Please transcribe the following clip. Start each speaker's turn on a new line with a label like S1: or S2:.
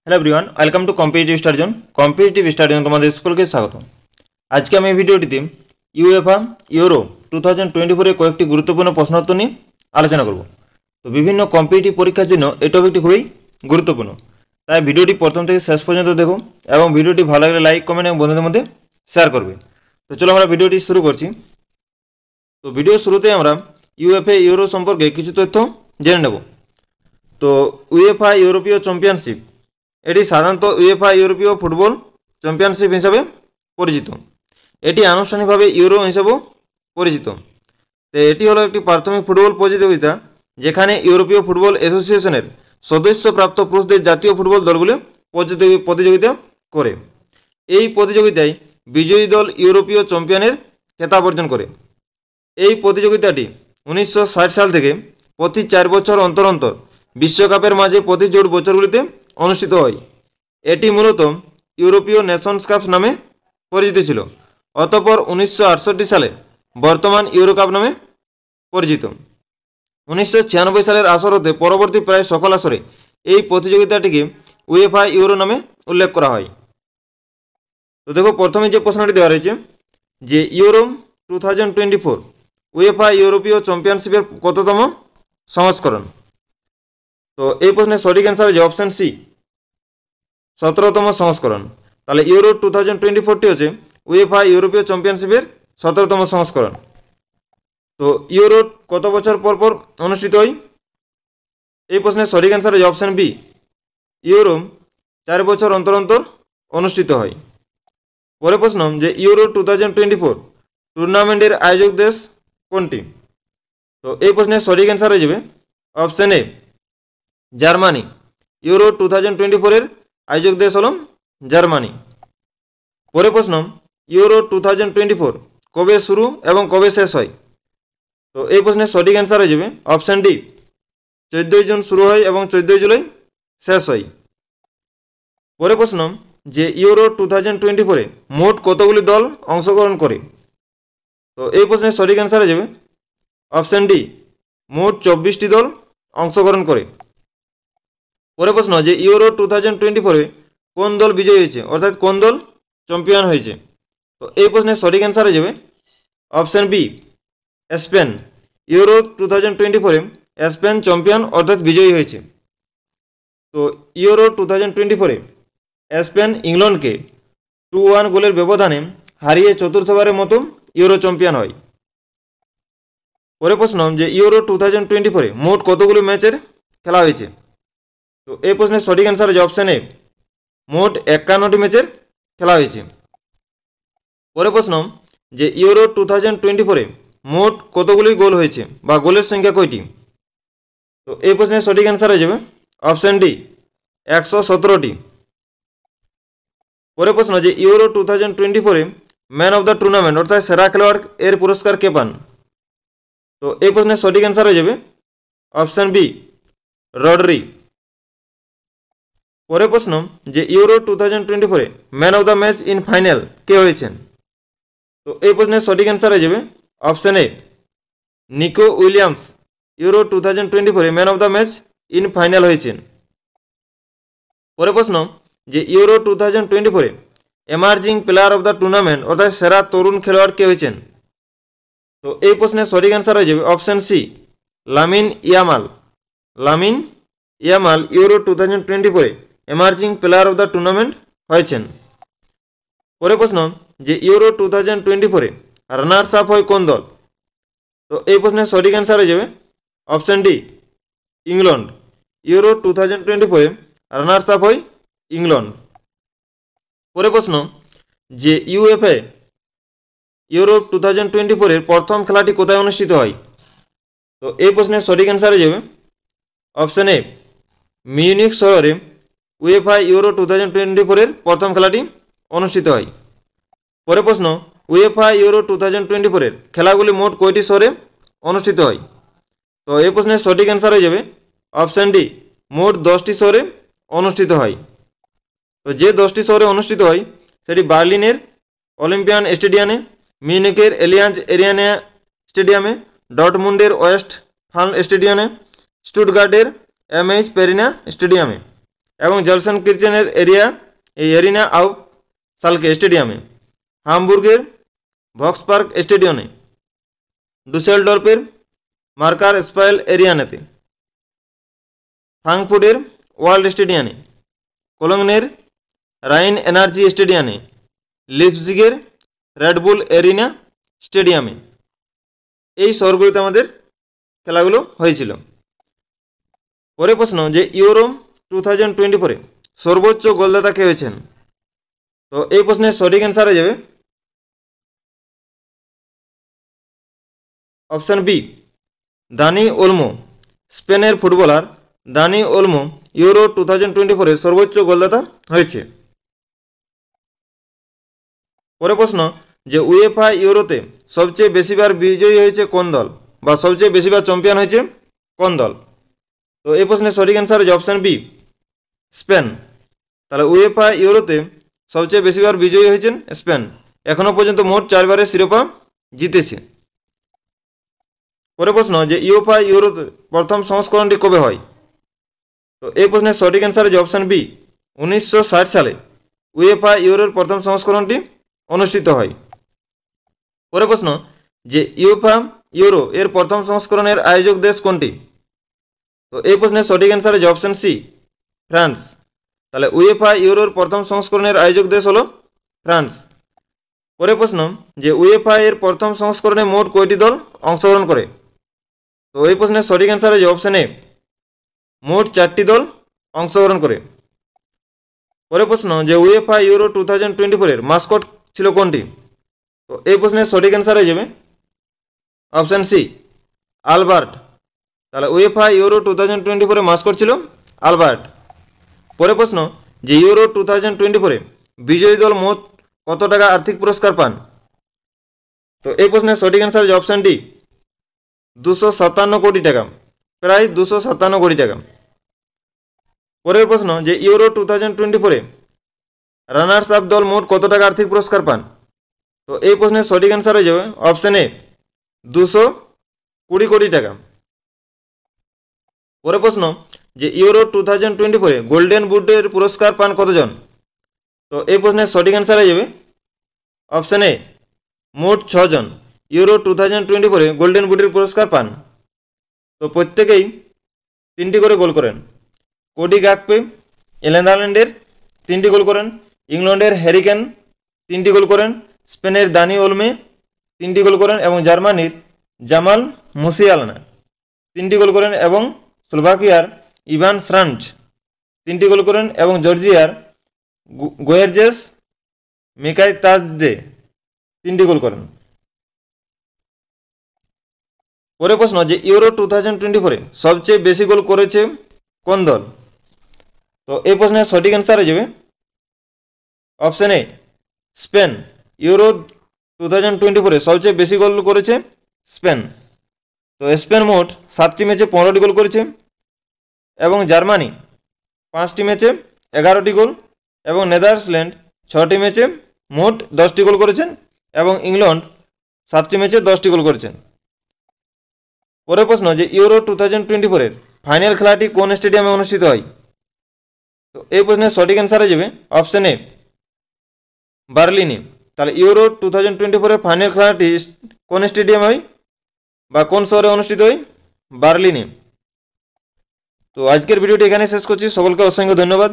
S1: Hello everyone welcome to competitive study zone. Competitive study zone तुम्हारे school के स्वागत। आज के आम भिडियोटी यूएफए यूरो 2024 এর কয়েকটি গুরুত্বপূর্ণ প্রশ্নোত্তর নিয়ে আলোচনা করব। তো বিভিন্ন কম্পিটিটিভ পরীক্ষার জন্য এই টপিকটি খুবই গুরুত্বপূর্ণ, তাই ভিডিওটি প্রথম থেকে শেষ পর্যন্ত দেখো এবং ভিডিওটি ভালো লাগলে লাইক কমেন্ট এবং বন্ধুদের মধ্যে শেয়ার করবে। তো চলো আমরা ভিডিওটি শুরু করছি। তো ভিডিও শুরুতে আমরা यूएफए यूरो সম্পর্কে কিছু তথ্য জেনে নেব। তো উয়েফা ইউরোপীয় চ্যাম্পিয়নশিপ এটি সাধারণত উয়েফা ইউরোপীয় ফুটবল চ্যাম্পিয়নশিপ হিসাবে পরিচিত। এটি আনুষ্ঠানিকভাবে ইউরো হিসাবেও পরিচিত। তো এটি হলো একটি প্রাথমিক ফুটবল প্রতিযোগিতা যেখানে ইউরোপীয় ফুটবল অ্যাসোসিয়েশনের সদস্যপ্রাপ্ত পুরুষদের জাতীয় ফুটবল দলগুলো প্রতিযোগিতা করে। এই প্রতিযোগিতায় বিজয়ী দল ইউরোপীয় চ্যাম্পিয়নের খেতাব অর্জন করে। এই প্রতিযোগিতাটি 1960 সাল থেকে প্রতি 4 বছর অন্তর অন্তর বিশ্বকাপের মাঝে প্রতি জোড় বছরগুলিতে অনুষ্ঠিত হয়। এটি মূলত ইউরোপীয় নেশনস কাপ নামে পরিচিত ছিল। অতঃপর 1968 সালে বর্তমান ইউরো কাপ নামে পরিচিত। 1996 সালের আসর হতে পরবর্তী প্রায় সকল আসরে এই প্রতিযোগিতাটিকে উয়েফা ইউরো নামে উল্লেখ করা হয়। তো দেখো প্রথমে যে প্রশ্নটি দেওয়া রয়েছে যে ইউরো 2024 উয়েফা ইউরোপীয় চ্যাম্পিয়নশিপের কততম সংস্করণ। তো এই প্রশ্নের সঠিক অ্যান্সার হচ্ছে অপশন সি 17তম সংস্করণ। তাহলে ইউরো 2024টি হচ্ছে উয়েফা ইউরোপীয় চ্যাম্পিয়নশিপের 17তম সংস্করণ। তো ইউরো কত বছর পর পর অনুষ্ঠিত হয়? এই প্রশ্নের সঠিক অ্যান্সার হচ্ছে অপশন বি ইউরো 4 বছর অন্তর অন্তর অনুষ্ঠিত হয়। পরের প্রশ্ন যে ইউরো 2024 টুর্নামেন্টের আয়োজক দেশ কোনটি? তো এই প্রশ্নের সঠিক অ্যান্সার হয়ে যাবে অপশন এ জার্মানি। ইউরো 2024 এর আয়োজক দেশ হল জার্মানি। পরের প্রশ্ন ইউরো 2024 কবে শুরু এবং কবে শেষ হয়? তো এই প্রশ্নের সঠিক অ্যান্সার হয়ে যাবে অপশন ডি 14 জুন শুরু হয় এবং 14 জুলাই শেষ হয়। পরের প্রশ্ন যে ইউরো 2024 মোট কতগুলি দল অংশগ্রহণ করে? তো এই প্রশ্নের সঠিক অ্যান্সার হয়ে যাবে অপশন ডি মোট 24টি দল অংশগ্রহণ করে। পরের প্রশ্ন যে ইউরো 2024 কোন দল বিজয়ী হয়েছে অর্থাৎ কোন দল চ্যাম্পিয়ন হয়েছে? তো এই প্রশ্নের সঠিক অ্যান্সার হয়ে যাবে option B Spain. Euro 2024 Spain champion অর্থাৎ বিজয়ী হয়েছে। তো ইউরো 2024 স্পেন ইংল্যান্ডকে 2-1 গোলের ব্যবধানে হারিয়ে চতুর্থবারের মতো ইউরো চ্যাম্পিয়ন হয়। পরের প্রশ্ন যে ইউরো 2024 মোট কতগুলো ম্যাচের খেলা হয়েছে? তো এই প্রশ্নের সঠিক অ্যান্সার হচ্ছে অপশন এ মোট 51টি ম্যাচের খেলা হয়েছে। পরের প্রশ্ন যে ইউরো 2024 মোট কতগুলি গোল হয়েছে বা গোলের সংখ্যা কয়টি? তো এই প্রশ্নের সঠিক অ্যান্সার হয়ে যাবে অপশন ডি 117টি। পরের প্রশ্ন যে Euro 2024 man of the tournament অর্থাৎ সেরা খেলোয়াড় এর পুরস্কার কে পান? তো এই প্রশ্নের সঠিক অ্যান্সার হয়ে যাবে অপশন বি রডরি। পরের প্রশ্ন যে Euro 2024 man of the match in final কে হয়েছেন? তো এই প্রশ্নের সঠিক অ্যান্সার হয়ে যাবে option A Nico Williams Euro 2024 man of the match in final হয়েছেন। পরের প্রশ্ন যে Euro 2024 emerging player of the tournament অর্থাৎ সেরা তরুণ খেলোয়াড় কে হয়েছেন? তো এই প্রশ্নের সঠিক অ্যান্সার হয়ে যাবে option C Lamine Yamal. Lamine Yamal Euro 2024 emerging player of the tournament হয়েছেন। পরের প্রশ্ন যে ইউরো 2024 রানার্স আপ হয় কোন দল? তো এই প্রশ্নের সঠিক অ্যান্সার হয়ে যাবে option D England. Euro 2024 runners up হয় ইংল্যান্ড। পরের প্রশ্ন যে ইউএফএ ইউরো 2024 এর প্রথম খেলাটি কোথায় অনুষ্ঠিত হয়? তো এই প্রশ্নের সঠিক অ্যান্সার হয়ে যাবে অপশন এ মিউনিখ শহরে উয়েফা ইউরো 2024 এর প্রথম খেলাটি অনুষ্ঠিত হয়। পরের প্রশ্ন উয়েফা ইউরো 2024 এর খেলাগুলি মোট কয়টি শহরে অনুষ্ঠিত হয়? তো এই প্রশ্নের সঠিক অ্যান্সার হয়ে যাবে অপশন ডি মোট 10টি শহরে অনুষ্ঠিত হয়। তো যে 10টি শহরে অনুষ্ঠিত হয় সেটি বার্লিনের অলিম্পিয়ান স্টেডিয়ামে, মিউনিখের এলিয়াঞ্জ এরিয়ানা স্টেডিয়ামে, ডর্টমুন্ডের ওয়েস্ট ফাল স্টেডিয়ামে, স্টুটগার্টের এমএইচ পেরিনা স্টেডিয়ামে এবং জলসেন কির্চেনের এরিনা আউফ সালকে স্টেডিয়ামে, হামবুর্গের ভক্সপার্ক স্টেডিয়ামে, ডুসেলডর্ফের মার্কার স্পাইল এরিয়ানেতে, ফ্রাঙ্কফুর্টের ওয়ার্ল্ড স্টেডিয়ামে, কোলংনের রাইন এনার্জি স্টেডিয়ামে, লিপজিগের রেডবুল এরিনা স্টেডিয়ামে। এই শহরগুলিতে আমাদের খেলাগুলো হয়েছিল। পরে প্রশ্ন যে ইউরো 2024 সর্বোচ্চ গোলদাতা কে হয়েছেন? তো এই প্রশ্নের সঠিক অ্যান্সার হয়ে যাবে অপশান বি, দানি ওলমো। স্পেনের ফুটবলার দানি ওলমো ইউরো 2024 সর্বোচ্চ গোলদাতা হয়েছে। পরে প্রশ্ন যে উয়েফা ইউরোতে সবচেয়ে বেশিবার বিজয়ী হয়েছে কোন দল, বা সবচেয়ে বেশিবার চ্যাম্পিয়ন হয়েছে কোন দল? তো এই প্রশ্নের সঠিক অ্যান্সার হচ্ছে অপশান বি, স্পেন। তাহলে উয়েফা ইউরোতে সবচেয়ে বেশিবার বিজয়ী হয়েছেন স্পেন, এখনও পর্যন্ত মোট 4বারের শিরোপা জিতেছে। পরে প্রশ্ন যে ইউএফা ইউরোর প্রথম সংস্করণটি কবে হয়? তো এই প্রশ্নের সঠিক অ্যান্সার হচ্ছে অপশান বি, 1960 সালে উয়েফা ইউরোর প্রথম সংস্করণটি অনুষ্ঠিত হয়। পরে প্রশ্ন যে ইউএফা ইউরো এর প্রথম সংস্করণের আয়োজক দেশ কোনটি? তো এই প্রশ্নের সঠিক অ্যান্সার হচ্ছে অপশান সি, ফ্রান্স। তাহলে উয়েফা ইউরোর প্রথম সংস্করণের আয়োজক দেশ হলো ফ্রান্স। পরে প্রশ্ন যে উয়েফা এর প্রথম সংস্করণে মোট কয়টি দল অংশগ্রহণ করে? তো এই প্রশ্নের সঠিক অ্যান্সার হচ্ছে অপশান এ, মোট 4টি দল অংশগ্রহণ করে। পরে প্রশ্ন যে উয়েফা ইউরো 2024 এর মাস্কট ছিল কোনটি? তো এই প্রশ্নের সঠিক অ্যান্সার হয়ে যাবে অপশান সি, আলবার্ট। তাহলে উয়েফা ইউরো 2024 এর মাস্কট ছিল আলবার্ট। পরে প্রশ্ন যে ইউরো 2024 বিজয়ী দল মোট কত টাকা আর্থিক পুরস্কার পান? তো এই প্রশ্নের সঠিক অ্যান্সার হচ্ছে অপশান ডি, 257 কোটি টাকা, প্রায় 257 কোটি টাকা। পরের প্রশ্ন যে ইউরো 2024 রানার্স আপ দল মোট কত টাকা আর্থিক পুরস্কার পান? তো এই প্রশ্নের সঠিক অ্যান্সার হয়ে যাবে অপশান এ, 220 কোটি টাকা। পরের প্রশ্ন যে ইউরো 2024 গোল্ডেন বুটের পুরস্কার পান কতজন? তো এই প্রশ্নের সঠিক অ্যান্সার হয়ে যাবে অপশান এ, মোট 6 জন ইউরো 2024 গোল্ডেন বুটের পুরস্কার পান। তো প্রত্যেকেই 3টি করে গোল করেন। কোডি গাকপে নেদারল্যান্ডের 3টি গোল করেন, ইংল্যান্ডের হ্যারি কেন 3টি গোল করেন, স্পেনের দানি ওলমে 3টি গোল করেন এবং জার্মানির জামাল মুসিয়ালনা 3টি গোল করেন এবং স্লোভাকিয়ার ইভান শ্রান্ট 3টি গোল করেন এবং জর্জিয়ার গোয়েরজেস মিকাইতাজদে 3টি গোল করেন। পরে প্রশ্ন যে ইউরো 2024 সবচেয়ে বেশি গোল করেছে কোন দল? তো এই প্রশ্নের সঠিক অ্যান্সার হয়ে যাবে অপশান এ, স্পেন। ইউরো 2024 সবচেয়ে বেশি গোল করেছে স্পেন। তো স্পেন মোট 7টি ম্যাচে 15টি গোল করেছে এবং জার্মানি 5টি ম্যাচে 11টি গোল এবং নেদারল্যান্ড 6টি ম্যাচে মোট 10টি গোল করেছেন এবং ইংল্যান্ড 7টি ম্যাচে 10টি গোল করেছেন। পরের প্রশ্ন যে ইউরো 2024 এর ফাইনাল খেলাটি কোন স্টেডিয়ামে অনুষ্ঠিত হয়? তো এই প্রশ্নের সঠিক অ্যান্সার হয়ে যাবে অপশান এ, বার্লিনে। তাহলে ইউরো 2024 এর ফাইনাল খেলাটি কোন স্টেডিয়ামে হয় বা কোন শহরে অনুষ্ঠিত হয়? বার্লিনে। তো আজকের ভিডিওটি এখানে শেষ করছি। সকলকে অসংখ্য ধন্যবাদ।